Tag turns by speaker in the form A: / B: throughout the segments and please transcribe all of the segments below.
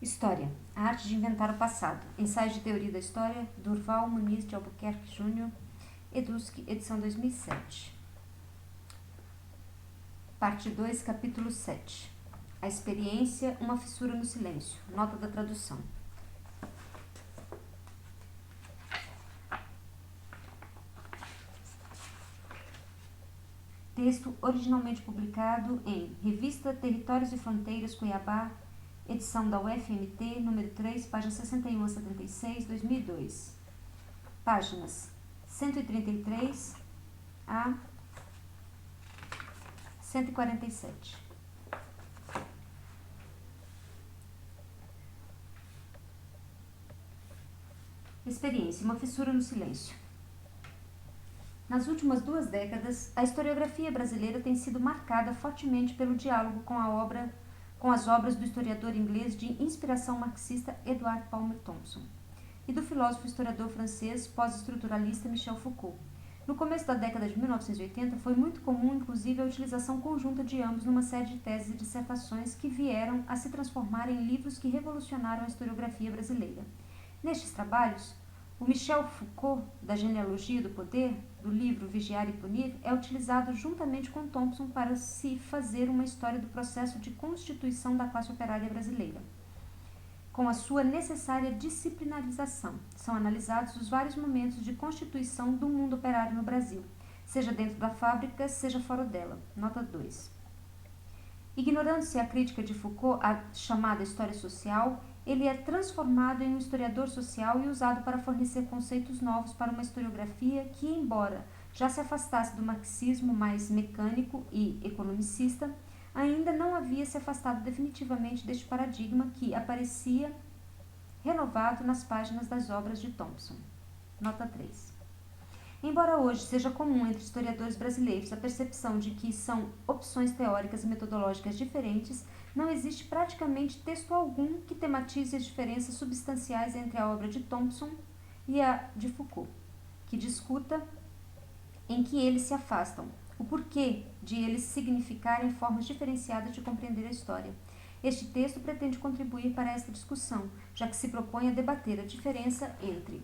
A: História. A arte de inventar o passado. Ensaios de teoria da história. Durval Muniz de Albuquerque Júnior. Edusc, edição 2007. Parte 2, capítulo 7. A experiência, uma fissura no silêncio. Nota da tradução. Texto originalmente publicado em Revista Territórios e Fronteiras, Cuiabá, edição da UFMT, número 3, páginas 61 a 76, 2002. Páginas 133 a 147. Experiência, uma fissura no silêncio. Nas últimas 2 décadas, a historiografia brasileira tem sido marcada fortemente pelo diálogo com as obras do historiador inglês de inspiração marxista Edward Palmer Thompson e do filósofo historiador francês pós-estruturalista Michel Foucault. No começo da década de 1980, foi muito comum, inclusive, a utilização conjunta de ambos numa série de teses e dissertações que vieram a se transformar em livros que revolucionaram a historiografia brasileira. Nestes trabalhos, o Michel Foucault, da Genealogia do Poder, do livro Vigiar e Punir, é utilizado juntamente com Thompson para se fazer uma história do processo de constituição da classe operária brasileira. Com a sua necessária disciplinarização, são analisados os vários momentos de constituição do mundo operário no Brasil, seja dentro da fábrica, seja fora dela. Nota 2. Ignorando-se a crítica de Foucault à chamada história social, ele é transformado em um historiador social e usado para fornecer conceitos novos para uma historiografia que, embora já se afastasse do marxismo mais mecânico e economicista, ainda não havia se afastado definitivamente deste paradigma que aparecia renovado nas páginas das obras de Thompson. Nota 3. Embora hoje seja comum entre historiadores brasileiros a percepção de que são opções teóricas e metodológicas diferentes, não existe praticamente texto algum que tematize as diferenças substanciais entre a obra de Thompson e a de Foucault, que discuta em que eles se afastam, o porquê de eles significarem formas diferenciadas de compreender a história. Este texto pretende contribuir para esta discussão, já que se propõe a debater a diferença entre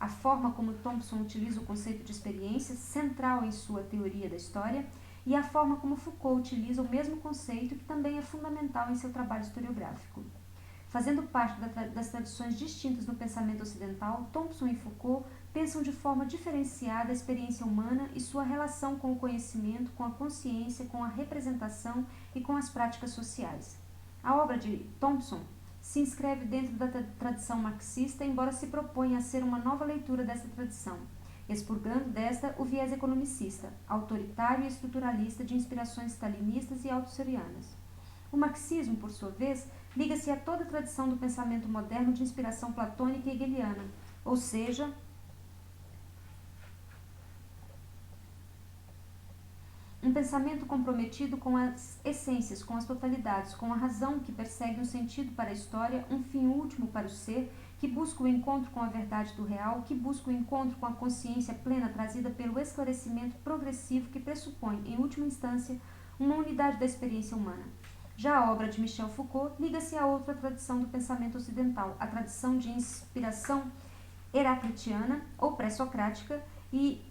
A: a forma como Thompson utiliza o conceito de experiência, central em sua teoria da história, e a forma como Foucault utiliza o mesmo conceito, que também é fundamental em seu trabalho historiográfico. Fazendo parte das tradições distintas no pensamento ocidental, Thompson e Foucault pensam de forma diferenciada a experiência humana e sua relação com o conhecimento, com a consciência, com a representação e com as práticas sociais. A obra de Thompson se inscreve dentro da tradição marxista, embora se proponha a ser uma nova leitura dessa tradição, expurgando desta o viés economicista, autoritário e estruturalista de inspirações stalinistas e autosserianas. O marxismo, por sua vez, liga-se a toda a tradição do pensamento moderno de inspiração platônica e hegeliana, ou seja, um pensamento comprometido com as essências, com as totalidades, com a razão que persegue um sentido para a história, um fim último para o ser, que busca o encontro com a verdade do real, que busca o encontro com a consciência plena trazida pelo esclarecimento progressivo que pressupõe, em última instância, uma unidade da experiência humana. Já a obra de Michel Foucault liga-se a outra tradição do pensamento ocidental, a tradição de inspiração heraclitiana ou pré-socrática, e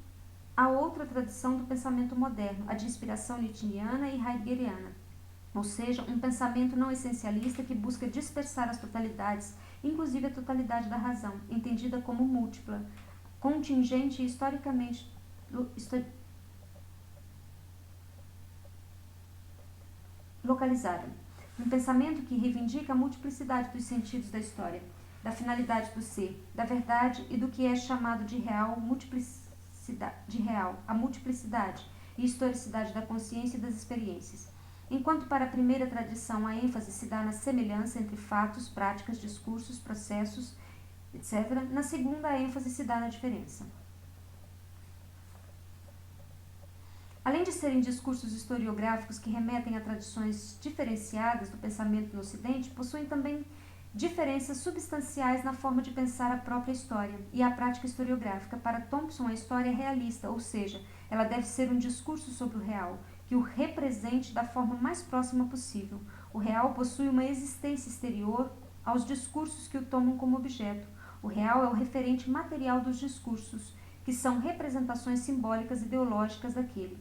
A: a outra tradição do pensamento moderno, a de inspiração nietzscheana e heideggeriana, ou seja, um pensamento não essencialista que busca dispersar as totalidades, inclusive a totalidade da razão, entendida como múltipla, contingente e historicamente localizada. Um pensamento que reivindica a multiplicidade dos sentidos da história, da finalidade do ser, da verdade e do que é chamado de real, a multiplicidade e historicidade da consciência e das experiências. Enquanto para a primeira tradição a ênfase se dá na semelhança entre fatos, práticas, discursos, processos, etc., na segunda a ênfase se dá na diferença. Além de serem discursos historiográficos que remetem a tradições diferenciadas do pensamento no Ocidente, possuem também diferenças substanciais na forma de pensar a própria história e a prática historiográfica. Para Thompson, a história é realista, ou seja, ela deve ser um discurso sobre o real, que o represente da forma mais próxima possível. O real possui uma existência exterior aos discursos que o tomam como objeto. O real é o referente material dos discursos, que são representações simbólicas ideológicas daquele.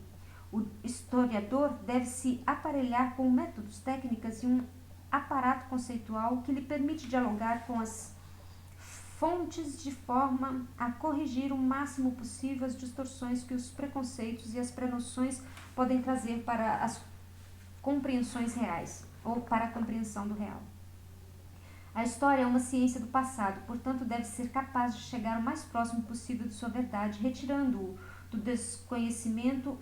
A: O historiador deve se aparelhar com métodos, técnicas e um aparato conceitual que lhe permite dialogar com as fontes de forma a corrigir o máximo possível as distorções que os preconceitos e as prenoções podem trazer para as compreensões reais, ou para a compreensão do real. A história é uma ciência do passado, portanto deve ser capaz de chegar o mais próximo possível de sua verdade, retirando-o do desconhecimento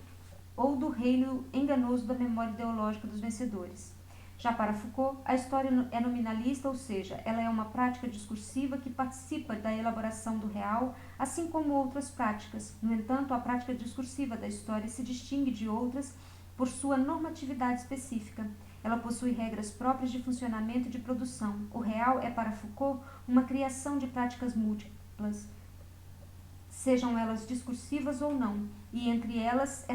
A: ou do reino enganoso da memória ideológica dos vencedores. Já para Foucault, a história é nominalista, ou seja, ela é uma prática discursiva que participa da elaboração do real, assim como outras práticas. No entanto, a prática discursiva da história se distingue de outras por sua normatividade específica. Ela possui regras próprias de funcionamento e de produção. O real é, para Foucault, uma criação de práticas múltiplas, sejam elas discursivas ou não, e entre elas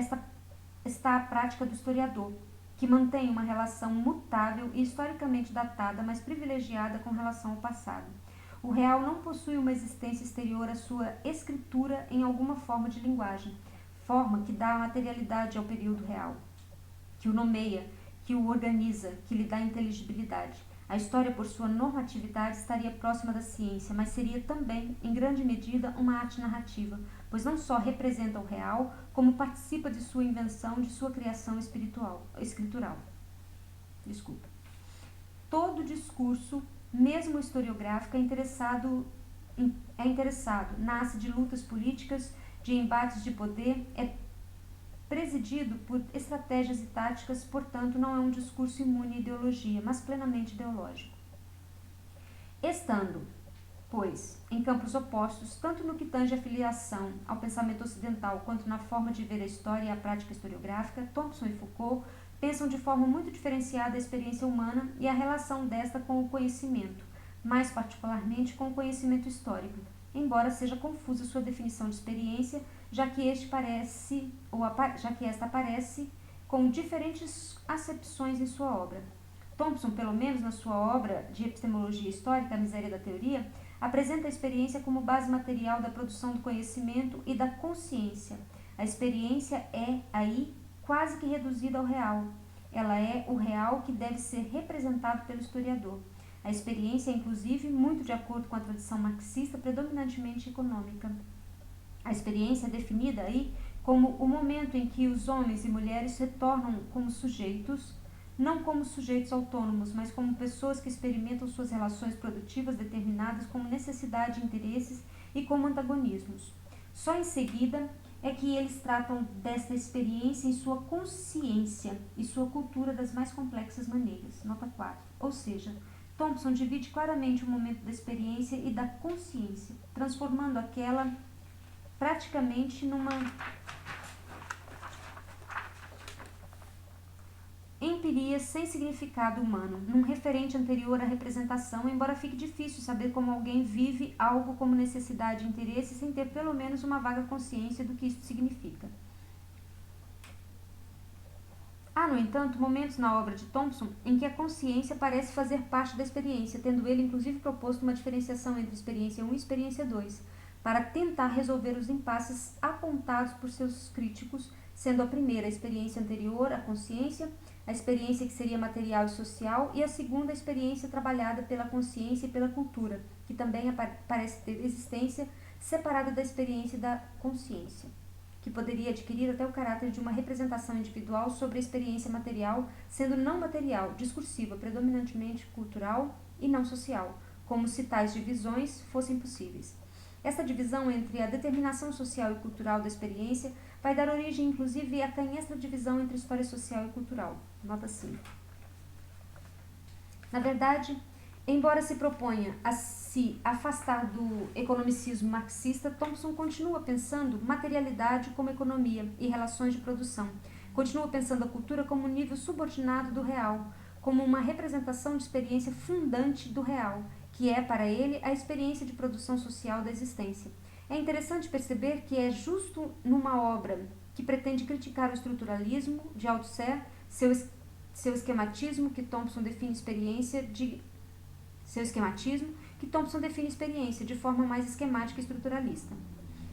A: está a prática do historiador, que mantém uma relação mutável e historicamente datada, mas privilegiada com relação ao passado. O real não possui uma existência exterior à sua escritura em alguma forma de linguagem, forma que dá materialidade ao período real, que o nomeia, que o organiza, que lhe dá inteligibilidade. A história, por sua normatividade, estaria próxima da ciência, mas seria também, em grande medida, uma arte narrativa, pois não só representa o real, como participa de sua invenção, de sua criação escritural. Todo discurso, mesmo historiográfico, é interessado, nasce de lutas políticas, de embates de poder, é presidido por estratégias e táticas, portanto, não é um discurso imune à ideologia, mas plenamente ideológico. Estando, pois, em campos opostos, tanto no que tange a filiação ao pensamento ocidental quanto na forma de ver a história e a prática historiográfica, Thompson e Foucault pensam de forma muito diferenciada a experiência humana e a relação desta com o conhecimento, mais particularmente com o conhecimento histórico, embora seja confusa sua definição de experiência, já que esta aparece com diferentes acepções em sua obra. Thompson, pelo menos na sua obra de epistemologia histórica, A Miséria da Teoria, apresenta a experiência como base material da produção do conhecimento e da consciência. A experiência é, aí, quase que reduzida ao real. Ela é o real que deve ser representado pelo historiador. A experiência é, inclusive, muito de acordo com a tradição marxista, predominantemente econômica. A experiência é definida aí como o momento em que os homens e mulheres se tornam como sujeitos, não como sujeitos autônomos, mas como pessoas que experimentam suas relações produtivas determinadas como necessidade, interesses e como antagonismos. Só em seguida é que eles tratam desta experiência em sua consciência e sua cultura das mais complexas maneiras. Nota 4. Ou seja, Thompson divide claramente o momento da experiência e da consciência, transformando aquela praticamente numa empiria sem significado humano, num referente anterior à representação, embora fique difícil saber como alguém vive algo como necessidade e interesse sem ter pelo menos uma vaga consciência do que isso significa. Há, no entanto, momentos na obra de Thompson em que a consciência parece fazer parte da experiência, tendo ele inclusive proposto uma diferenciação entre experiência 1 e experiência 2, para tentar resolver os impasses apontados por seus críticos, sendo a primeira a experiência anterior à consciência, a experiência que seria material e social, e a segunda a experiência trabalhada pela consciência e pela cultura, que também parece ter existência separada da experiência da consciência, que poderia adquirir até o caráter de uma representação individual sobre a experiência material, sendo não material, discursiva, predominantemente cultural e não social, como se tais divisões fossem possíveis. Esta divisão entre a determinação social e cultural da experiência vai dar origem, inclusive, à canhestra divisão entre história social e cultural. Nota 5. Na verdade, embora se proponha a se afastar do economicismo marxista, Thompson continua pensando materialidade como economia e relações de produção. Continua pensando a cultura como um nível subordinado do real, como uma representação de experiência fundante do real, que é, para ele, a experiência de produção social da existência. É interessante perceber que é justo numa obra que pretende criticar o estruturalismo de Althusser, seu esquematismo, que Thompson define experiência de seu esquematismo, que Thompson define experiência de forma mais esquemática e estruturalista.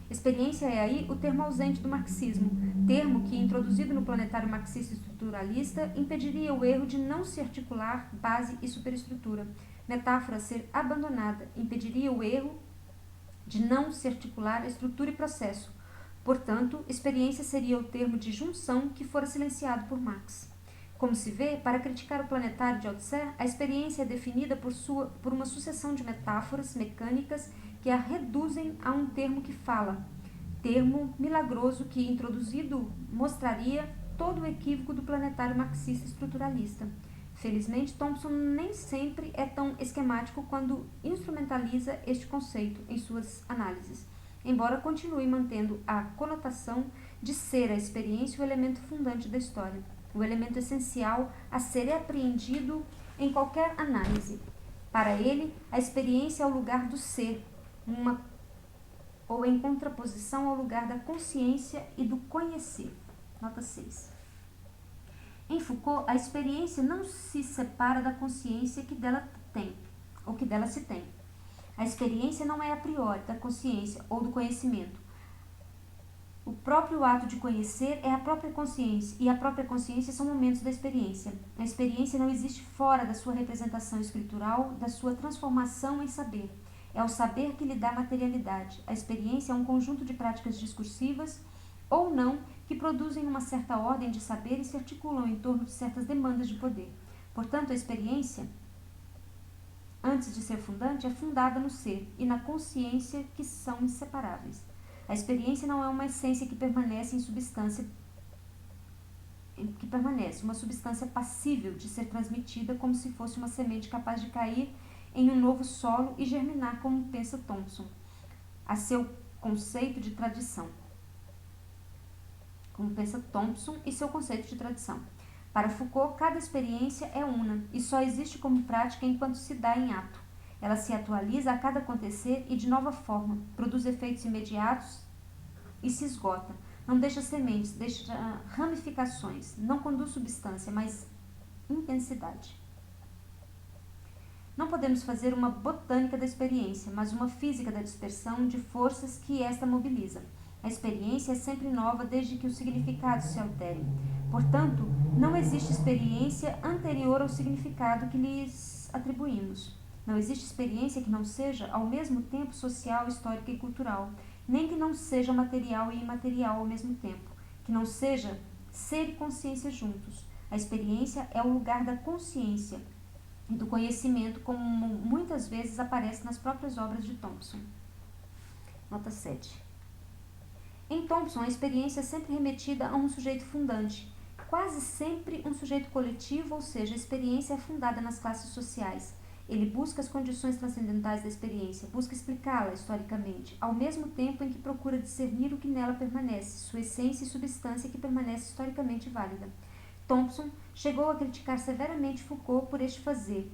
A: Experiência é aí o termo ausente do marxismo, termo que, introduzido no planetário marxista estruturalista, impediria o erro de não se articular base e superestrutura. Metáfora a ser abandonada, impediria o erro de não se articular estrutura e processo. Portanto, experiência seria o termo de junção que fora silenciado por Marx. Como se vê, para criticar o planetário de Althusser, a experiência é definida por uma sucessão de metáforas mecânicas que a reduzem a um termo que fala, termo milagroso que, introduzido, mostraria todo o equívoco do planetário marxista estruturalista. Felizmente, Thompson nem sempre é tão esquemático quando instrumentaliza este conceito em suas análises, embora continue mantendo a conotação de ser a experiência o elemento fundante da história, o elemento essencial a ser apreendido em qualquer análise. Para ele, a experiência é o lugar do ser, ou em contraposição ao lugar da consciência e do conhecer. Nota 6. Em Foucault, a experiência não se separa da consciência que dela tem, ou que dela se tem. A experiência não é a priori da consciência ou do conhecimento. O próprio ato de conhecer é a própria consciência, e a própria consciência são momentos da experiência. A experiência não existe fora da sua representação escritural, da sua transformação em saber. É o saber que lhe dá materialidade. A experiência é um conjunto de práticas discursivas ou não que produzem uma certa ordem de saber e se articulam em torno de certas demandas de poder. Portanto, a experiência, antes de ser fundante, é fundada no ser e na consciência, que são inseparáveis. A experiência não é uma essência que permanece uma substância passível de ser transmitida como se fosse uma semente capaz de cair em um novo solo e germinar, como pensa Thompson, a seu conceito de tradição. Como pensa Thompson e seu conceito de tradição. Para Foucault, cada experiência é una e só existe como prática enquanto se dá em ato. Ela se atualiza a cada acontecer e de nova forma, produz efeitos imediatos e se esgota. Não deixa sementes, deixa ramificações, não conduz substância, mas intensidade. Não podemos fazer uma botânica da experiência, mas uma física da dispersão de forças que esta mobiliza. A experiência é sempre nova desde que os significados se alterem. Portanto, não existe experiência anterior ao significado que lhes atribuímos. Não existe experiência que não seja, ao mesmo tempo, social, histórica e cultural, nem que não seja material e imaterial ao mesmo tempo, que não seja ser e consciência juntos. A experiência é o lugar da consciência e do conhecimento, como muitas vezes aparece nas próprias obras de Thompson. Nota 7. Em Thompson, a experiência é sempre remetida a um sujeito fundante, quase sempre um sujeito coletivo, ou seja, a experiência é fundada nas classes sociais. Ele busca as condições transcendentais da experiência, busca explicá-la historicamente, ao mesmo tempo em que procura discernir o que nela permanece, sua essência e substância que permanece historicamente válida. Thompson chegou a criticar severamente Foucault por este fazer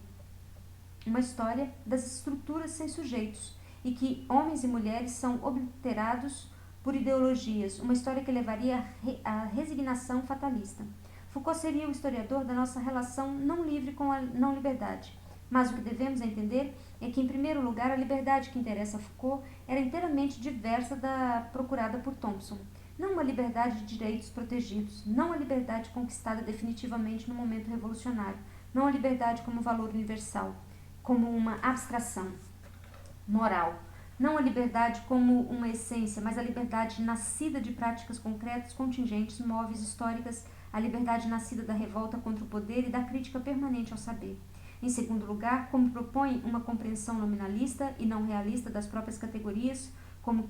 A: uma história das estruturas sem sujeitos, e que homens e mulheres são obliterados por ideologias, uma história que levaria à resignação fatalista. Foucault seria o historiador da nossa relação não livre com a não liberdade. Mas o que devemos entender é que, em primeiro lugar, a liberdade que interessa a Foucault era inteiramente diversa da procurada por Thompson. Não uma liberdade de direitos protegidos, não a liberdade conquistada definitivamente no momento revolucionário, não a liberdade como valor universal, como uma abstração moral, não a liberdade como uma essência, mas a liberdade nascida de práticas concretas, contingentes, móveis, históricas, a liberdade nascida da revolta contra o poder e da crítica permanente ao saber. Em segundo lugar, como propõe uma compreensão nominalista e não realista das próprias categorias, com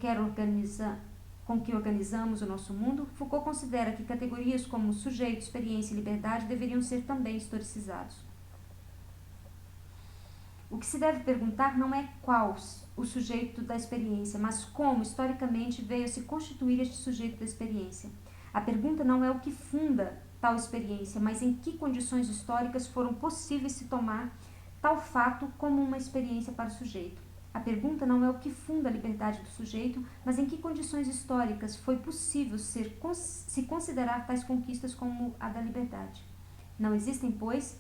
A: que organizamos o nosso mundo, Foucault considera que categorias como sujeito, experiência e liberdade deveriam ser também historicizados. O que se deve perguntar não é qual o sujeito da experiência, mas como, historicamente, veio a se constituir este sujeito da experiência. A pergunta não é o que funda tal experiência, mas em que condições históricas foram possíveis se tomar tal fato como uma experiência para o sujeito. A pergunta não é o que funda a liberdade do sujeito, mas em que condições históricas foi possível se considerar tais conquistas como a da liberdade. Não existem, pois,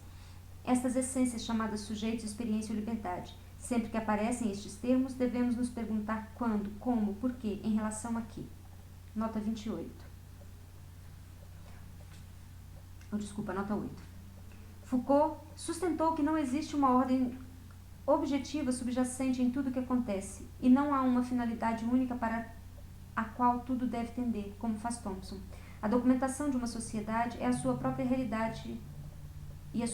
A: estas essências chamadas sujeitos, experiência ou liberdade. Sempre que aparecem estes termos, devemos nos perguntar quando, como, por quê, em relação a quê. Nota 28. Nota 8. Foucault sustentou que não existe uma ordem objetiva subjacente em tudo o que acontece, e não há uma finalidade única para a qual tudo deve tender, como faz Thompson. A documentação de uma sociedade é a sua própria realidade a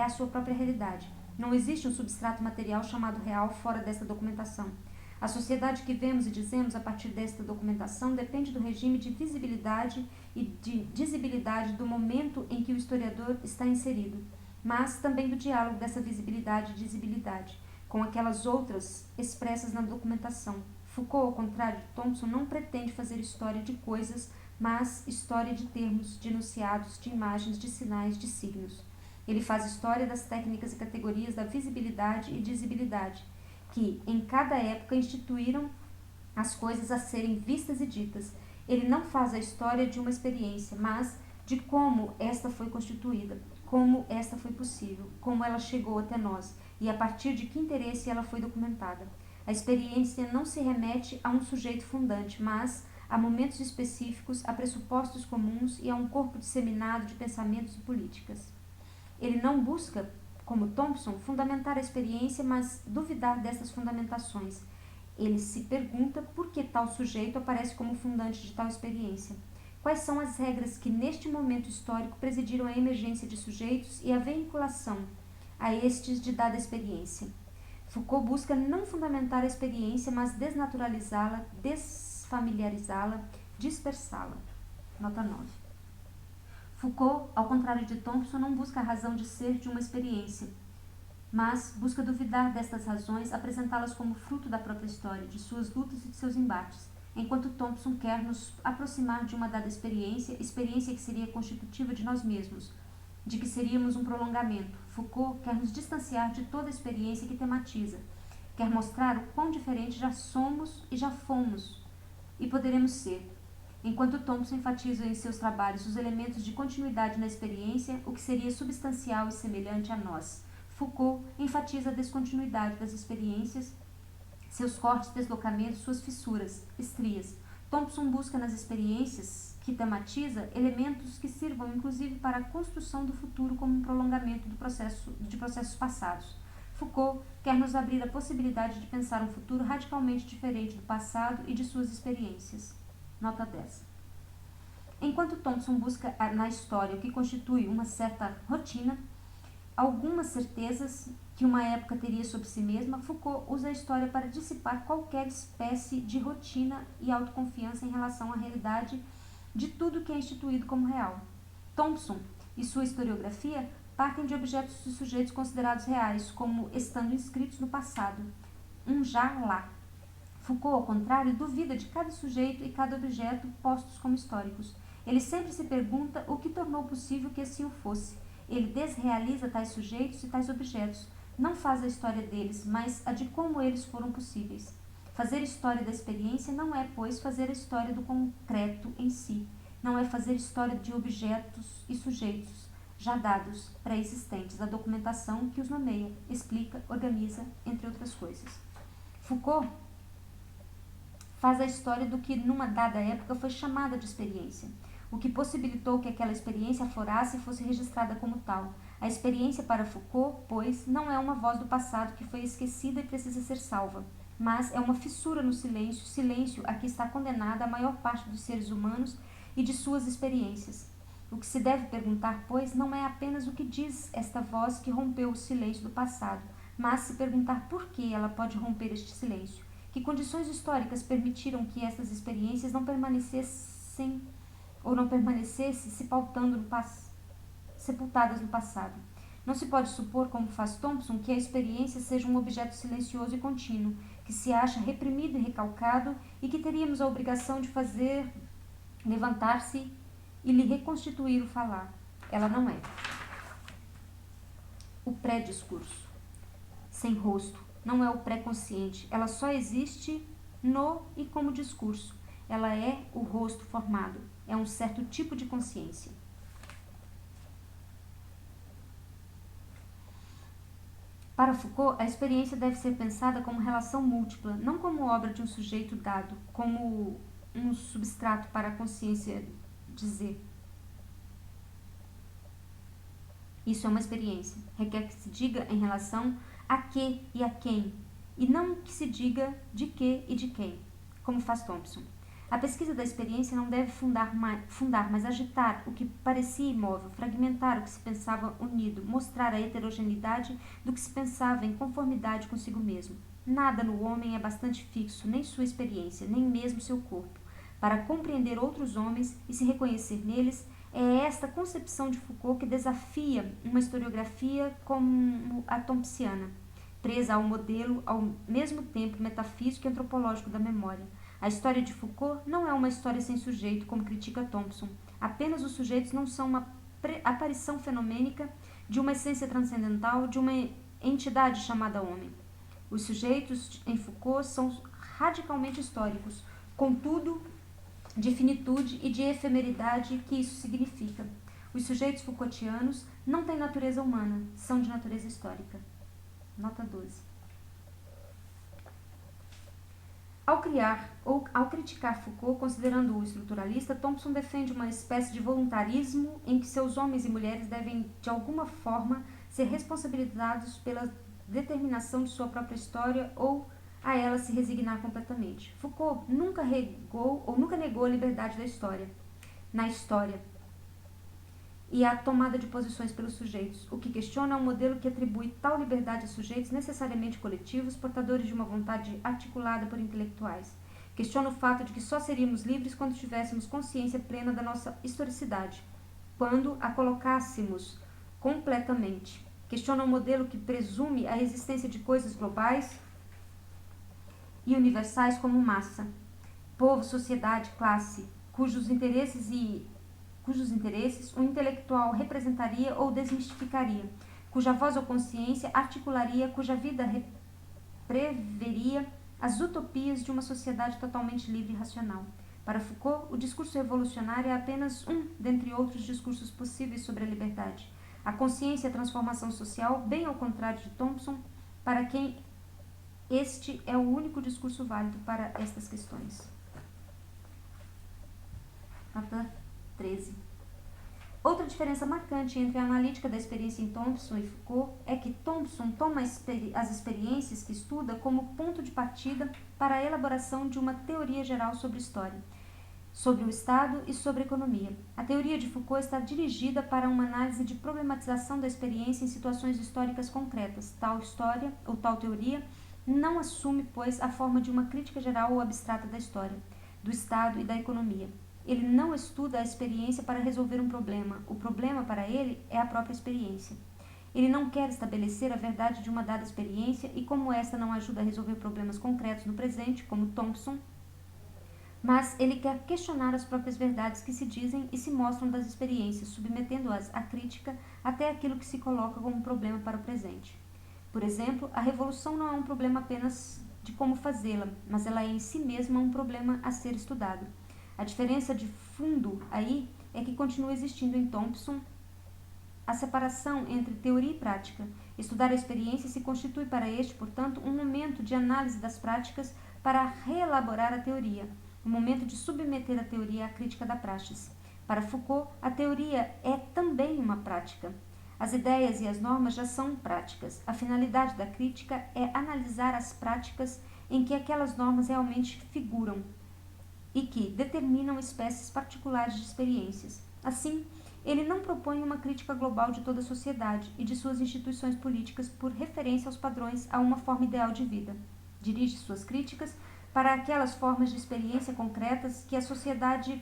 A: sua própria realidade. Não existe um substrato material chamado real fora desta documentação. A sociedade que vemos e dizemos a partir desta documentação depende do regime de visibilidade e de dizibilidade do momento em que o historiador está inserido, mas também do diálogo dessa visibilidade e dizibilidade com aquelas outras expressas na documentação. Foucault, ao contrário de Thompson, não pretende fazer história de coisas, mas história de termos, de enunciados, de imagens, de sinais, de signos. Ele faz história das técnicas e categorias da visibilidade e dizibilidade, que, em cada época, instituíram as coisas a serem vistas e ditas. Ele não faz a história de uma experiência, mas de como esta foi constituída, como esta foi possível, como ela chegou até nós e a partir de que interesse ela foi documentada. A experiência não se remete a um sujeito fundante, mas a momentos específicos, a pressupostos comuns e a um corpo disseminado de pensamentos e políticas. Ele não busca, como Thompson, fundamentar a experiência, mas duvidar dessas fundamentações. Ele se pergunta por que tal sujeito aparece como fundante de tal experiência. Quais são as regras que, neste momento histórico, presidiram a emergência de sujeitos e a vinculação a estes de dada experiência? Foucault busca não fundamentar a experiência, mas desnaturalizá-la, desfamiliarizá-la, dispersá-la. Nota 9. Foucault, ao contrário de Thompson, não busca a razão de ser de uma experiência, mas busca duvidar destas razões, apresentá-las como fruto da própria história, de suas lutas e de seus embates, enquanto Thompson quer nos aproximar de uma dada experiência que seria constitutiva de nós mesmos, de que seríamos um prolongamento. Foucault quer nos distanciar de toda a experiência que tematiza, quer mostrar o quão diferente já somos e já fomos e poderemos ser, enquanto Thompson enfatiza em seus trabalhos os elementos de continuidade na experiência, o que seria substancial e semelhante a nós. Foucault enfatiza a descontinuidade das experiências, seus cortes, deslocamentos, suas fissuras, estrias. Thompson busca nas experiências que tematiza elementos que sirvam inclusive para a construção do futuro como um prolongamento de processos passados. Foucault quer nos abrir a possibilidade de pensar um futuro radicalmente diferente do passado e de suas experiências. Nota 10. Enquanto Thompson busca na história o que constitui uma certa rotina, algumas certezas que uma época teria sobre si mesma, Foucault usa a história para dissipar qualquer espécie de rotina e autoconfiança em relação à realidade de tudo que é instituído como real. Thompson e sua historiografia partem de objetos e sujeitos considerados reais, como estando inscritos no passado, um já lá. Foucault, ao contrário, duvida de cada sujeito e cada objeto postos como históricos. Ele sempre se pergunta o que tornou possível que assim o fosse. Ele desrealiza tais sujeitos e tais objetos. Não faz a história deles, mas a de como eles foram possíveis. Fazer história da experiência não é, pois, fazer a história do concreto em si. Não é fazer história de objetos e sujeitos já dados, pré-existentes, a documentação que os nomeia, explica, organiza, entre outras coisas. Foucault faz a história do que numa dada época foi chamada de experiência, o que possibilitou que aquela experiência aflorasse e fosse registrada como tal. A experiência para Foucault, pois, não é uma voz do passado que foi esquecida e precisa ser salva, mas é uma fissura no silêncio, silêncio a que está condenada a maior parte dos seres humanos e de suas experiências. O que se deve perguntar, pois, não é apenas o que diz esta voz que rompeu o silêncio do passado, mas se perguntar por que ela pode romper este silêncio. Que condições históricas permitiram que estas experiências não permanecessem se pautando sepultadas no passado? Não se pode supor, como faz Thompson, que a experiência seja um objeto silencioso e contínuo, que se acha reprimido e recalcado e que teríamos a obrigação de fazer levantar-se e lhe reconstituir o falar. Ela não é. O pré-discurso, sem rosto, não é o pré-consciente. Ela só existe no e como discurso. Ela é o rosto formado. É um certo tipo de consciência. Para Foucault, a experiência deve ser pensada como relação múltipla, não como obra de um sujeito dado, como um substrato para a consciência dizer. Isso é uma experiência. Requer que se diga em relação a que e a quem, e não que se diga de que e de quem, como faz Thompson. A pesquisa da experiência não deve fundar, mas agitar o que parecia imóvel, fragmentar o que se pensava unido, mostrar a heterogeneidade do que se pensava em conformidade consigo mesmo. Nada no homem é bastante fixo, nem sua experiência, nem mesmo seu corpo, para compreender outros homens e se reconhecer neles. É esta concepção de Foucault que desafia uma historiografia como a thompsiana, presa ao modelo ao mesmo tempo metafísico e antropológico da memória. A história de Foucault não é uma história sem sujeito, como critica Thompson. Apenas os sujeitos não são uma aparição fenomênica de uma essência transcendental, de uma entidade chamada homem. Os sujeitos em Foucault são radicalmente históricos, contudo, de finitude e de efemeridade que isso significa. Os sujeitos Foucaultianos não têm natureza humana, são de natureza histórica. Nota 12. Ao criar ou ao criticar Foucault, considerando-o estruturalista, Thompson defende uma espécie de voluntarismo em que seus homens e mulheres devem, de alguma forma, ser responsabilizados pela determinação de sua própria história ou a ela se resignar completamente. Foucault nunca negou a liberdade da história, na história, e a tomada de posições pelos sujeitos. O que questiona é um modelo que atribui tal liberdade a sujeitos necessariamente coletivos, portadores de uma vontade articulada por intelectuais. Questiona o fato de que só seríamos livres quando tivéssemos consciência plena da nossa historicidade, quando a colocássemos completamente. Questiona um modelo que presume a existência de coisas globais e universais como massa, povo, sociedade, classe, cujos interesses o intelectual representaria ou desmistificaria, cuja voz ou consciência articularia, cuja vida preveria as utopias de uma sociedade totalmente livre e racional. Para Foucault, o discurso revolucionário é apenas um dentre outros discursos possíveis sobre a liberdade. A consciência e a transformação social, bem ao contrário de Thompson, para quem este é o único discurso válido para estas questões. Nota 13. Outra diferença marcante entre a analítica da experiência em Thompson e Foucault é que Thompson toma as experiências que estuda como ponto de partida para a elaboração de uma teoria geral sobre história, sobre o Estado e sobre a economia. A teoria de Foucault está dirigida para uma análise de problematização da experiência em situações históricas concretas. Tal história, ou tal teoria, não assume, pois, a forma de uma crítica geral ou abstrata da história, do Estado e da economia. Ele não estuda a experiência para resolver um problema. O problema, para ele, é a própria experiência. Ele não quer estabelecer a verdade de uma dada experiência e, como esta não ajuda a resolver problemas concretos no presente, como Thompson, mas ele quer questionar as próprias verdades que se dizem e se mostram das experiências, submetendo-as à crítica até aquilo que se coloca como um problema para o presente. Por exemplo, a revolução não é um problema apenas de como fazê-la, mas ela é em si mesma um problema a ser estudado. A diferença de fundo aí é que continua existindo em Thompson a separação entre teoria e prática. Estudar a experiência se constitui para este, portanto, um momento de análise das práticas para reelaborar a teoria, um momento de submeter a teoria à crítica da praxis. Para Foucault, a teoria é também uma prática. As ideias e as normas já são práticas. A finalidade da crítica é analisar as práticas em que aquelas normas realmente figuram e que determinam espécies particulares de experiências. Assim, ele não propõe uma crítica global de toda a sociedade e de suas instituições políticas por referência aos padrões a uma forma ideal de vida. Dirige suas críticas para aquelas formas de experiência concretas que a sociedade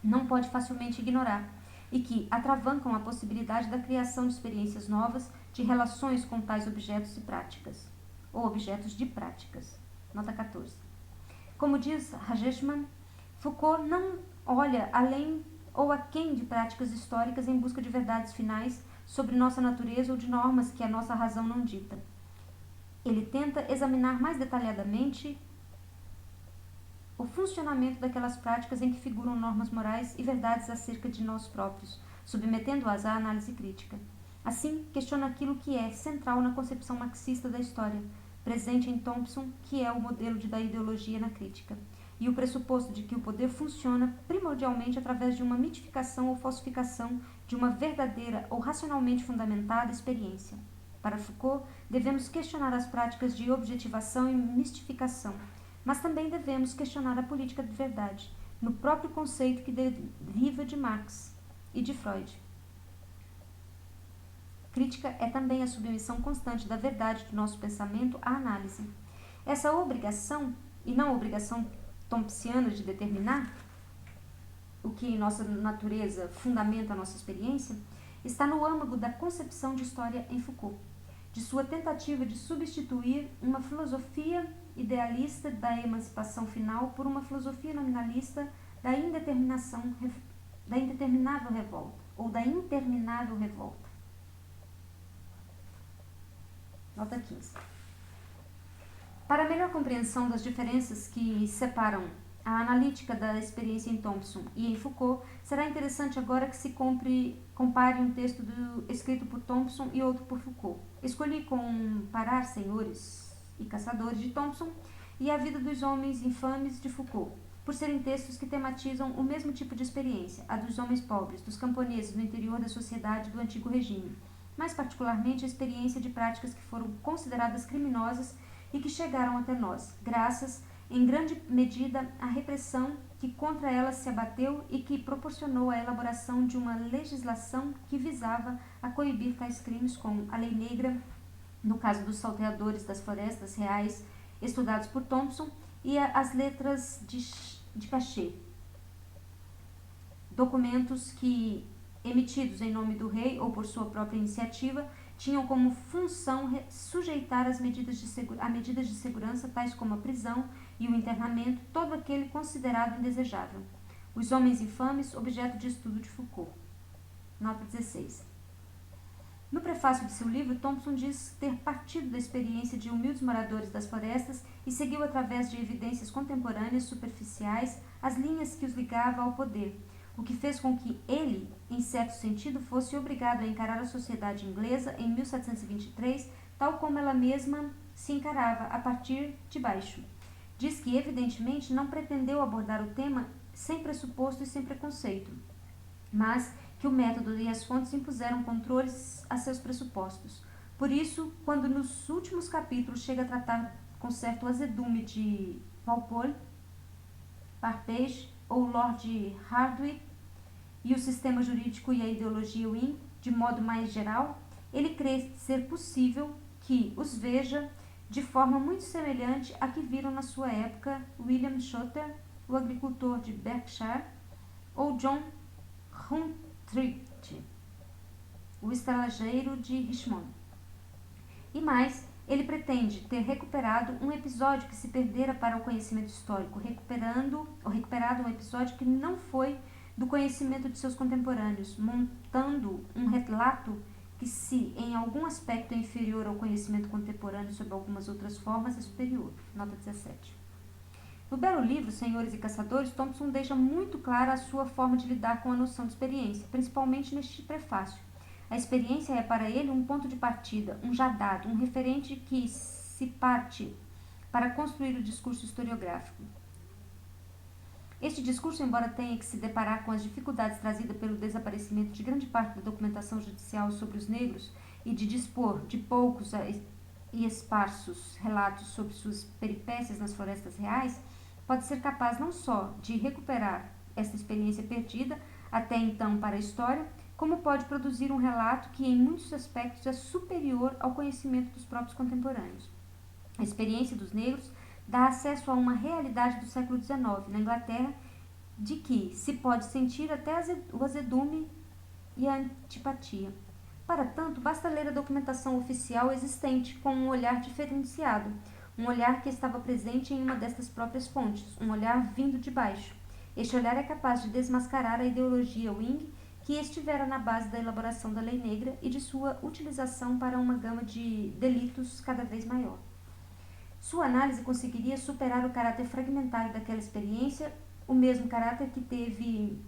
A: não pode facilmente ignorar e que atravancam a possibilidade da criação de experiências novas, de relações com tais objetos e práticas, ou objetos de práticas. Nota 14. Como diz Hageshman, Foucault não olha além ou aquém de práticas históricas em busca de verdades finais sobre nossa natureza ou de normas que a nossa razão não dita. Ele tenta examinar mais detalhadamente o funcionamento daquelas práticas em que figuram normas morais e verdades acerca de nós próprios, submetendo-as à análise crítica. Assim, questiona aquilo que é central na concepção marxista da história, presente em Thompson, que é o modelo da ideologia na crítica, e o pressuposto de que o poder funciona primordialmente através de uma mitificação ou falsificação de uma verdadeira ou racionalmente fundamentada experiência. Para Foucault, devemos questionar as práticas de objetivação e mistificação, mas também devemos questionar a política de verdade, no próprio conceito que deriva de Marx e de Freud. Crítica é também a submissão constante da verdade do nosso pensamento à análise. Essa obrigação, e não a obrigação thompsiana de determinar o que em nossa natureza fundamenta a nossa experiência, está no âmago da concepção de história em Foucault, de sua tentativa de substituir uma filosofia idealista da emancipação final por uma filosofia nominalista da interminável revolta, ou da interminável revolta. Nota 15. Para a melhor compreensão das diferenças que separam a analítica da experiência em Thompson e em Foucault, será interessante agora que se compare um texto escrito por Thompson e outro por Foucault. Escolhi comparar Senhores e Caçadores de Thompson e A Vida dos Homens Infames de Foucault, por serem textos que tematizam o mesmo tipo de experiência, a dos homens pobres, dos camponeses no interior da sociedade do antigo regime, mais particularmente a experiência de práticas que foram consideradas criminosas e que chegaram até nós, graças, em grande medida, à repressão que contra elas se abateu e que proporcionou a elaboração de uma legislação que visava a coibir tais crimes, como a Lei Negra, no caso dos salteadores das florestas reais, estudados por Thompson, e as letras de cachê, documentos que, emitidos em nome do rei ou por sua própria iniciativa, tinham como função sujeitar a medidas de segurança, tais como a prisão e o internamento, todo aquele considerado indesejável. Os Homens Infames, objeto de estudo de Foucault. Nota 16. No prefácio de seu livro, Thompson diz ter partido da experiência de humildes moradores das florestas e seguiu através de evidências contemporâneas superficiais as linhas que os ligava ao poder, o que fez com que ele, em certo sentido, fosse obrigado a encarar a sociedade inglesa em 1723, tal como ela mesma se encarava, a partir de baixo. Diz que, evidentemente, não pretendeu abordar o tema sem pressuposto e sem preconceito, mas que o método e as fontes impuseram controles a seus pressupostos. Por isso, quando nos últimos capítulos chega a tratar com certo azedume de Walpole, Parpage ou Lord Hardwicke e o sistema jurídico e a ideologia Wing, de modo mais geral, ele crê ser possível que os veja de forma muito semelhante à que viram na sua época William Shorter, o agricultor de Berkshire, ou John Huntridge, o estalageiro de Richmond. E mais, ele pretende ter recuperado um episódio que se perdera para o conhecimento histórico, recuperado um episódio que não foi do conhecimento de seus contemporâneos, montando um relato que, se em algum aspecto é inferior ao conhecimento contemporâneo sob algumas outras formas, é superior. Nota 17. No belo livro Senhores e Caçadores, Thompson deixa muito clara a sua forma de lidar com a noção de experiência, principalmente neste prefácio. A experiência é para ele um ponto de partida, um já dado, um referente que se parte para construir o discurso historiográfico. Este discurso, embora tenha que se deparar com as dificuldades trazidas pelo desaparecimento de grande parte da documentação judicial sobre os negros e de dispor de poucos e esparsos relatos sobre suas peripécias nas florestas reais, pode ser capaz não só de recuperar esta experiência perdida até então para a história, como pode produzir um relato que, em muitos aspectos, é superior ao conhecimento dos próprios contemporâneos. A experiência dos negros dá acesso a uma realidade do século XIX, na Inglaterra, de que se pode sentir até o azedume e a antipatia. Para tanto, basta ler a documentação oficial existente com um olhar diferenciado, um olhar que estava presente em uma destas próprias fontes, um olhar vindo de baixo. Este olhar é capaz de desmascarar a ideologia Wing, que estivera na base da elaboração da Lei Negra e de sua utilização para uma gama de delitos cada vez maior. Sua análise conseguiria superar o caráter fragmentário daquela experiência, o mesmo caráter que teve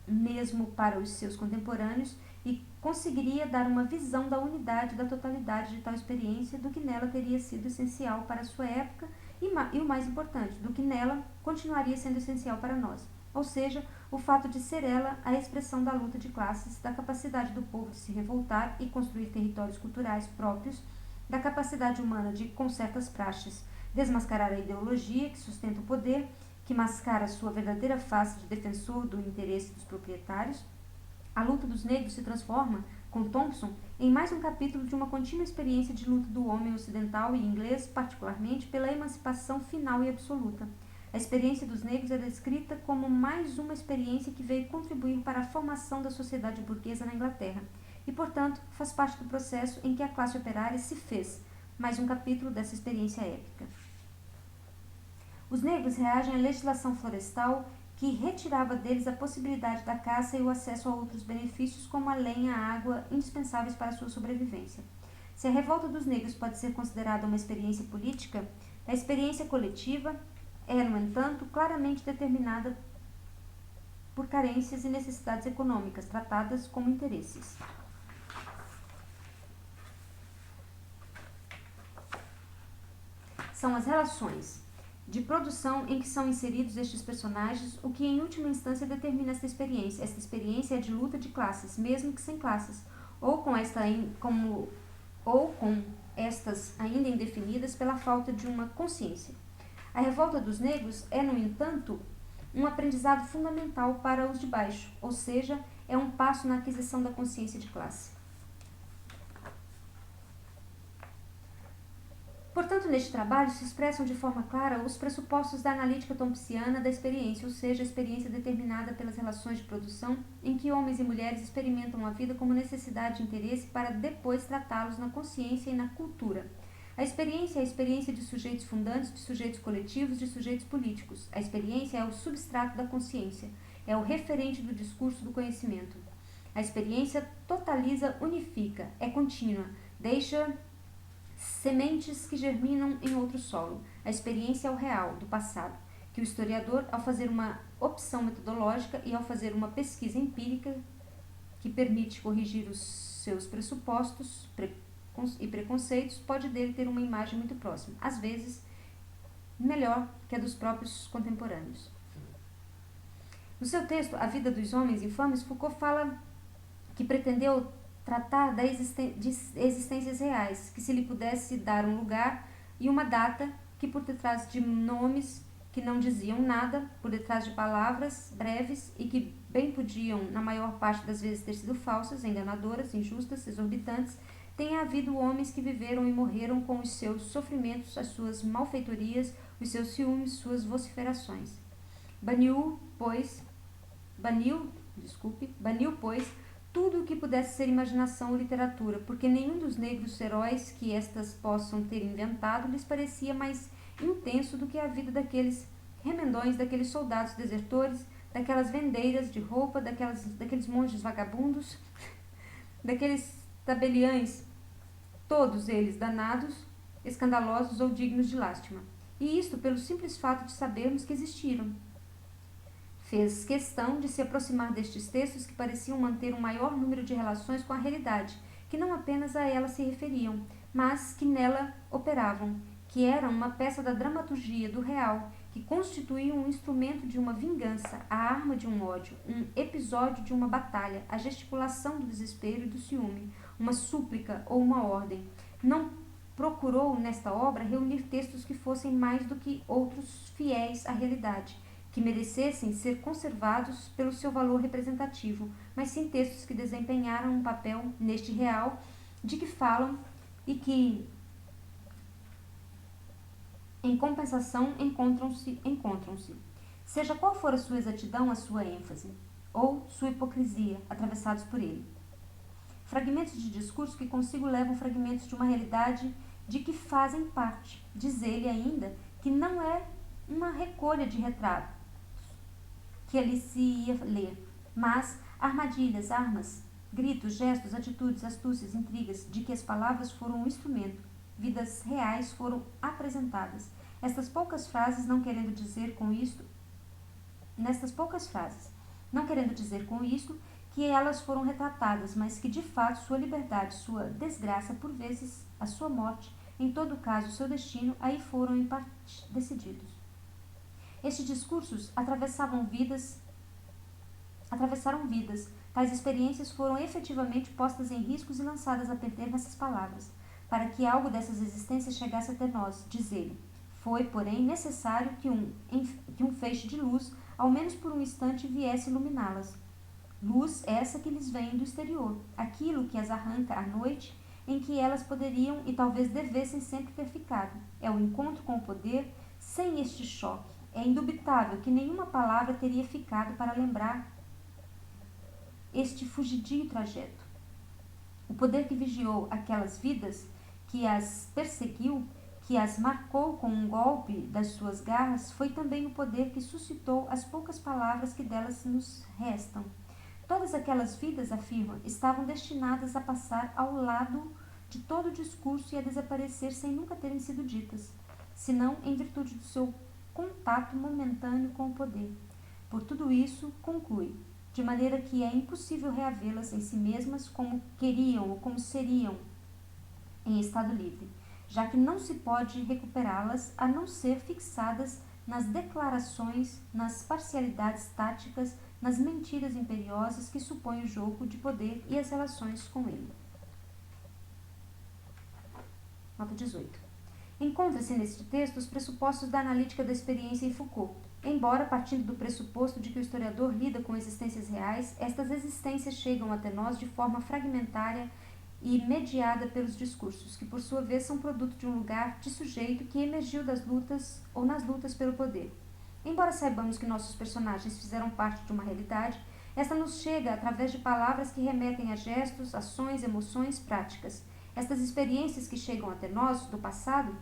A: mesmo para os seus contemporâneos e conseguiria dar uma visão da unidade e da totalidade de tal experiência, do que nela teria sido essencial para a sua época e o mais importante, do que nela continuaria sendo essencial para nós. Ou seja, o fato de ser ela a expressão da luta de classes, da capacidade do povo de se revoltar e construir territórios culturais próprios, da capacidade humana de, com certas praxes, desmascarar a ideologia que sustenta o poder, que mascara sua verdadeira face de defensor do interesse dos proprietários. A luta dos negros se transforma, com Thompson, em mais um capítulo de uma contínua experiência de luta do homem ocidental e inglês, particularmente pela emancipação final e absoluta. A experiência dos negros é descrita como mais uma experiência que veio contribuir para a formação da sociedade burguesa na Inglaterra e, portanto, faz parte do processo em que a classe operária se fez, mais um capítulo dessa experiência épica. Os negros reagem à legislação florestal que retirava deles a possibilidade da caça e o acesso a outros benefícios como a lenha e a água indispensáveis para a sua sobrevivência. Se a revolta dos negros pode ser considerada uma experiência política, a experiência coletiva é, no entanto, claramente determinada por carências e necessidades econômicas, tratadas como interesses. São as relações de produção em que são inseridos estes personagens o que, em última instância, determina esta experiência. Esta experiência é de luta de classes, mesmo que sem classes, ou com estas ainda indefinidas pela falta de uma consciência. A revolta dos negros é, no entanto, um aprendizado fundamental para os de baixo, ou seja, é um passo na aquisição da consciência de classe. Portanto, neste trabalho se expressam de forma clara os pressupostos da analítica thompsiana da experiência, ou seja, a experiência determinada pelas relações de produção em que homens e mulheres experimentam a vida como necessidade de interesse para depois tratá-los na consciência e na cultura. A experiência é a experiência de sujeitos fundantes, de sujeitos coletivos, de sujeitos políticos. A experiência é o substrato da consciência, é o referente do discurso do conhecimento. A experiência totaliza, unifica, é contínua, deixa sementes que germinam em outro solo. A experiência é o real, do passado, que o historiador, ao fazer uma opção metodológica e ao fazer uma pesquisa empírica que permite corrigir os seus pressupostos e preconceitos, pode dele ter uma imagem muito próxima, às vezes melhor que a dos próprios contemporâneos. No seu texto, A Vida dos Homens Infames, Foucault fala que pretendeu tratar de existências reais, que se lhe pudesse dar um lugar e uma data, que por detrás de nomes que não diziam nada, por detrás de palavras breves e que bem podiam, na maior parte das vezes, ter sido falsas, enganadoras, injustas, exorbitantes, tenha havido homens que viveram e morreram com os seus sofrimentos, as suas malfeitorias, os seus ciúmes, suas vociferações. Baniu, pois, tudo o que pudesse ser imaginação ou literatura, porque nenhum dos negros heróis que estas possam ter inventado lhes parecia mais intenso do que a vida daqueles remendões, daqueles soldados desertores, daquelas vendeiras de roupa, daqueles monges vagabundos, daqueles tabeliães, todos eles danados, escandalosos ou dignos de lástima. E isto pelo simples fato de sabermos que existiram. Fez questão de se aproximar destes textos que pareciam manter um maior número de relações com a realidade, que não apenas a ela se referiam, mas que nela operavam, que eram uma peça da dramaturgia do real, que constituíam um instrumento de uma vingança, a arma de um ódio, um episódio de uma batalha, a gesticulação do desespero e do ciúme, uma súplica ou uma ordem. Não procurou, nesta obra, reunir textos que fossem mais do que outros fiéis à realidade, que merecessem ser conservados pelo seu valor representativo, mas sim textos que desempenharam um papel neste real, de que falam e que, em compensação, encontram-se, seja qual for a sua exatidão, a sua ênfase, ou sua hipocrisia, atravessados por ele. Fragmentos de discurso que consigo levam fragmentos de uma realidade de que fazem parte. Diz ele ainda que não é uma recolha de retratos que ali se ia ler, mas armadilhas, armas, gritos, gestos, atitudes, astúcias, intrigas, de que as palavras foram um instrumento, vidas reais foram apresentadas. Nestas poucas frases, não querendo dizer com isto que elas foram retratadas, mas que de fato sua liberdade, sua desgraça, por vezes a sua morte, em todo caso seu destino, aí foram em parte decididos. Estes discursos atravessaram vidas. Tais experiências foram efetivamente postas em riscos e lançadas a perder nessas palavras, para que algo dessas existências chegasse até nós, diz ele. Foi, porém, necessário que um feixe de luz, ao menos por um instante, viesse iluminá-las. Luz essa que lhes vem do exterior, aquilo que as arranca à noite, em que elas poderiam e talvez devessem sempre ter ficado. É o encontro com o poder sem este choque. É indubitável que nenhuma palavra teria ficado para lembrar este fugidio trajeto. O poder que vigiou aquelas vidas, que as perseguiu, que as marcou com um golpe das suas garras, foi também o poder que suscitou as poucas palavras que delas nos restam. Todas aquelas vidas, afirma, estavam destinadas a passar ao lado de todo o discurso e a desaparecer sem nunca terem sido ditas, senão em virtude do seu contato momentâneo com o poder. Por tudo isso, conclui, de maneira que é impossível reavê-las em si mesmas como queriam ou como seriam em estado livre, já que não se pode recuperá-las a não ser fixadas nas declarações, nas parcialidades táticas, nas mentiras imperiosas que supõem o jogo de poder e as relações com ele. Nota 18. Encontra-se neste texto os pressupostos da analítica da experiência em Foucault. Embora, partindo do pressuposto de que o historiador lida com existências reais, estas existências chegam até nós de forma fragmentária e mediada pelos discursos, que por sua vez são produto de um lugar de sujeito que emergiu das lutas ou nas lutas pelo poder. Embora saibamos que nossos personagens fizeram parte de uma realidade, esta nos chega através de palavras que remetem a gestos, ações, emoções, práticas. Estas experiências que chegam até nós, do passado,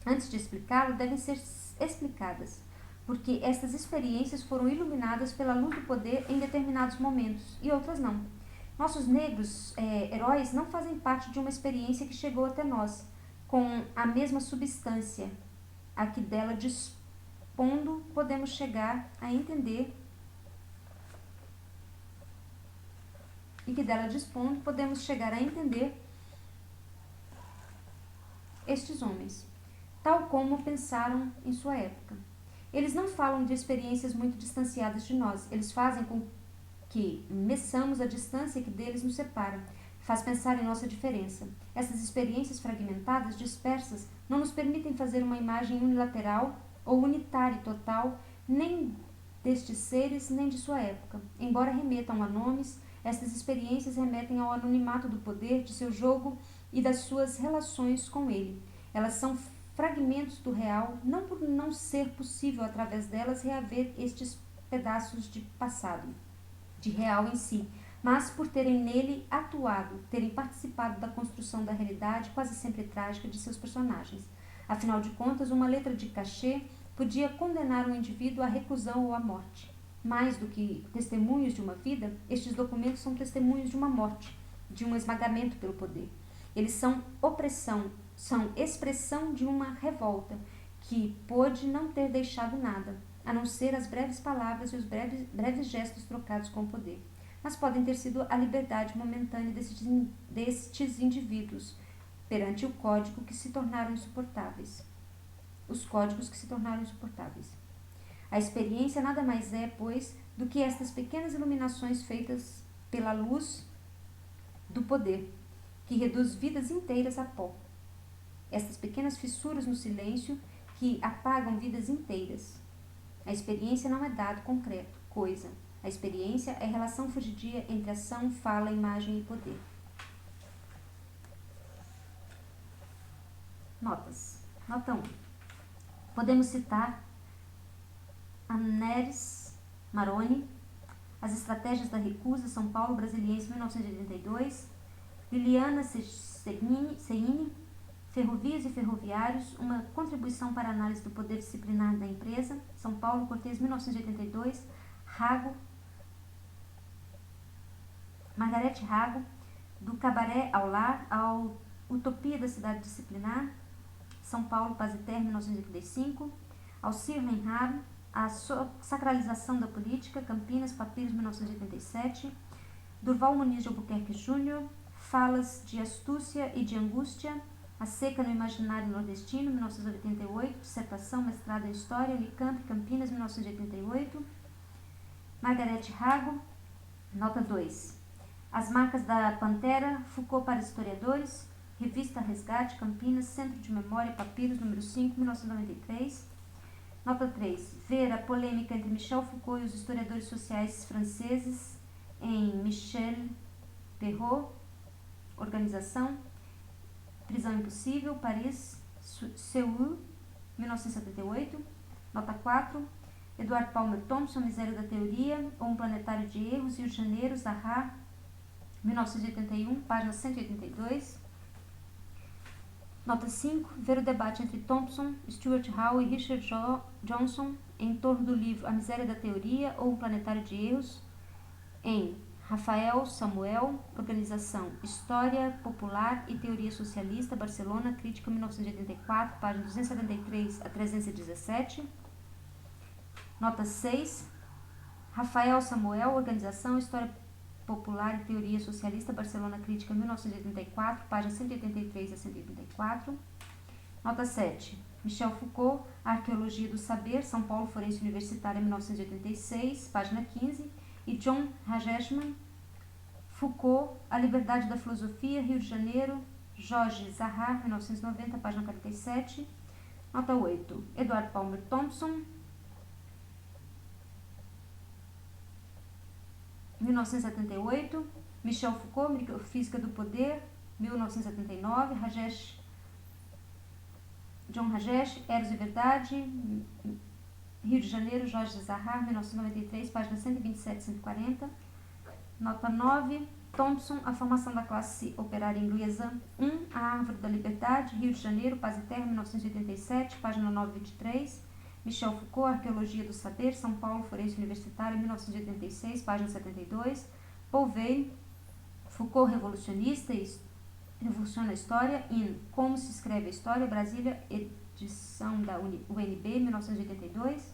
A: antes de explicá-lo, devem ser explicadas, porque estas experiências foram iluminadas pela luz do poder em determinados momentos, e outras não. Nossos negros heróis não fazem parte de uma experiência que chegou até nós, com a mesma substância, a que dela dispondo podemos chegar a entender estes homens, tal como pensaram em sua época. Eles não falam de experiências muito distanciadas de nós, eles fazem com que meçamos a distância que deles nos separa, faz pensar em nossa diferença. Essas experiências fragmentadas, dispersas, não nos permitem fazer uma imagem unilateral ou unitária e total, nem destes seres, nem de sua época. Embora remetam a nomes, estas experiências remetem ao anonimato do poder, de seu jogo e das suas relações com ele. Elas são fragmentos do real, não por não ser possível através delas reaver estes pedaços de passado, de real em si, mas por terem nele atuado, terem participado da construção da realidade quase sempre trágica de seus personagens. Afinal de contas, uma letra de cachê podia condenar um indivíduo à reclusão ou à morte. Mais do que testemunhos de uma vida, estes documentos são testemunhos de uma morte, de um esmagamento pelo poder. Eles são opressão, são expressão de uma revolta que pôde não ter deixado nada, a não ser as breves palavras e os breves gestos trocados com o poder. Mas podem ter sido a liberdade momentânea destes indivíduos perante o código que se tornaram insuportáveis. Os códigos que se tornaram insuportáveis. A experiência nada mais é, pois, do que estas pequenas iluminações feitas pela luz do poder, que reduz vidas inteiras a pó. Estas pequenas fissuras no silêncio que apagam vidas inteiras. A experiência não é dado concreto, coisa. A experiência é relação fugidia entre ação, fala, imagem e poder. Notas. Nota 1. Podemos citar Amneris Maroni, As Estratégias da Recusa, São Paulo, Brasiliense, 1982, Liliana Ceini, Ferrovias e Ferroviários, uma contribuição para a análise do poder disciplinar da empresa, São Paulo, Cortês, 1982, Margarete Rago, Do Cabaré ao Lar, a Utopia da Cidade Disciplinar, São Paulo, Paz e Terra, 1985, Alcir Reinhardt, A Sacralização da Política, Campinas, Papiros, 1987, Durval Muniz de Albuquerque Júnior, Falas de Astúcia e de Angústia, A Seca no Imaginário Nordestino, 1988, dissertação, mestrado em História, Unicamp, Campinas, 1988. Margarete Rago, nota 2. As Marcas da Pantera, Foucault para Historiadores, Revista Resgate, Campinas, Centro de Memória, Papiros, número 5, 1993. Nota 3. Ver a polêmica entre Michel Foucault e os historiadores sociais franceses em Michel Perrault, Organização, Prisão Impossível, Paris, Seul, 1978. Nota 4. Edward Palmer Thompson, Miséria da Teoria, ou Um Planetário de Erros, Rio de Janeiro, Zaha, 1981, página 182. Nota 5. Ver o debate entre Thompson, Stuart Hall e Richard Johnson em torno do livro A Miséria da Teoria, ou Um Planetário de Erros, em Rafael Samuel, Organização História Popular e Teoria Socialista, Barcelona, Crítica, 1984, página 273 a 317. Nota 6. Rafael Samuel, Organização História Popular e Teoria Socialista, Barcelona, Crítica, 1984, página 183 a 184. Nota 7. Michel Foucault, Arqueologia do Saber, São Paulo, Forense Universitária, 1986, página 15. E John Hageshman, Foucault, A Liberdade da Filosofia, Rio de Janeiro, Jorge Zaha, 1990, página 47. Nota 8. Edward Palmer Thompson, 1978. Michel Foucault, Microfísica do Poder, 1979. John Rajesh, Eros e Verdade, Rio de Janeiro, Jorge Zaha, 1993, página 127 e 140. Nota 9. Thompson, A Formação da Classe Operária em Louisiana, 1. A Árvore da Liberdade, Rio de Janeiro, Paz e Terra, 1987, página 923. Michel Foucault, Arqueologia do Saber, São Paulo, Forense Universitária, 1986, página 72. Paul Weil, Foucault, Revolucionista e Revoluciona a História, in Como se Escreve a História, Brasília, edição da UNB, 1982.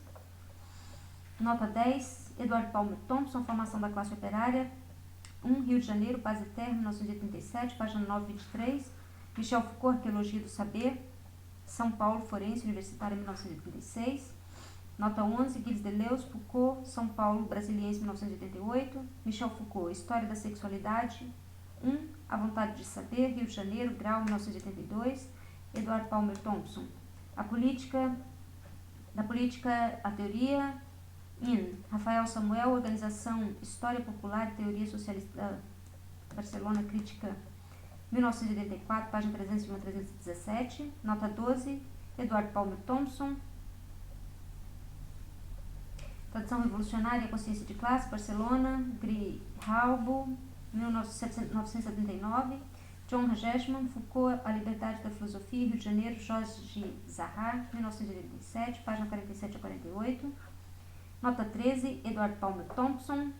A: Nota 10. Edward Palmer Thompson, Formação da Classe Operária, 1. Rio de Janeiro, Paz e Terra, 1987, página 923. Michel Foucault, Arqueologia do Saber, São Paulo, Forense Universitária, 1986. Nota 11. Gilles Deleuze, Foucault, São Paulo, Brasiliense, 1988. Michel Foucault, História da Sexualidade, 1. A Vontade de Saber, Rio de Janeiro, Grau, 1982. Edward Palmer Thompson, Da Política, a Teoria, in Rafael Samuel, Organização História Popular e Teoria Socialista, Barcelona, Crítica, 1984, página 301 a 317. Nota 12. Edward Palmer Thompson, Tradição Revolucionária e a Consciência de Classe, Barcelona, Grijalbo, 1979. John Hageshman, Foucault, A Liberdade da Filosofia, Rio de Janeiro, Jorge Zaha, 1987, página 47 a 48. Nota 13. Edward Palmer Thompson,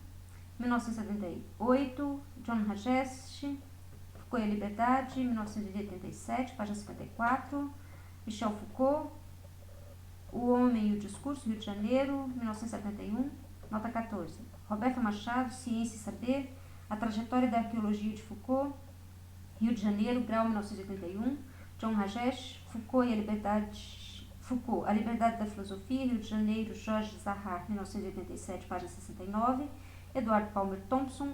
A: 1978. John Rajesh, Foucault e a Liberdade, 1987, página 54. Michel Foucault, O Homem e o Discurso, Rio de Janeiro, 1971. Nota 14. Roberto Machado, Ciência e Saber, A Trajetória da Arqueologia de Foucault, Rio de Janeiro, Grau, 1981. John Rajesh, Foucault, A Liberdade da Filosofia, Rio de Janeiro, Jorge Zaha, 1987, página 69. Edward Palmer Thompson,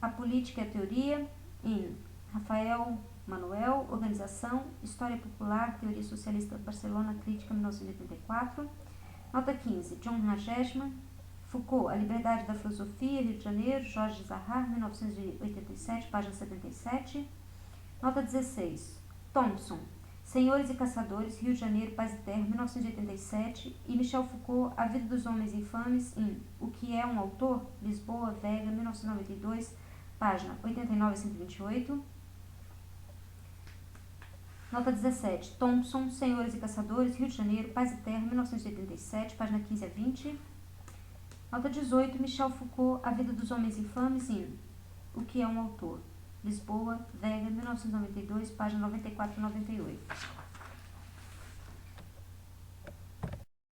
A: A Política e a Teoria, em Rafael Manuel, Organização História Popular, Teoria Socialista, Barcelona, Crítica, 1984. Nota 15. John Hageshman, Foucault, A Liberdade da Filosofia, Rio de Janeiro, Jorge Zaha, 1987, página 77. Nota 16. Thompson, Senhores e Caçadores, Rio de Janeiro, Paz e Terra, 1987. E Michel Foucault, A Vida dos Homens Infames, em O que é um Autor, Lisboa, Vega, 1992, página 89 a 128. Nota 17. Thompson, Senhores e Caçadores, Rio de Janeiro, Paz e Terra, 1987, página 15 a 20. Nota 18. Michel Foucault, A Vida dos Homens Infames, em O que é um Autor, Lisboa, Vega, 1992, página 94 a 98.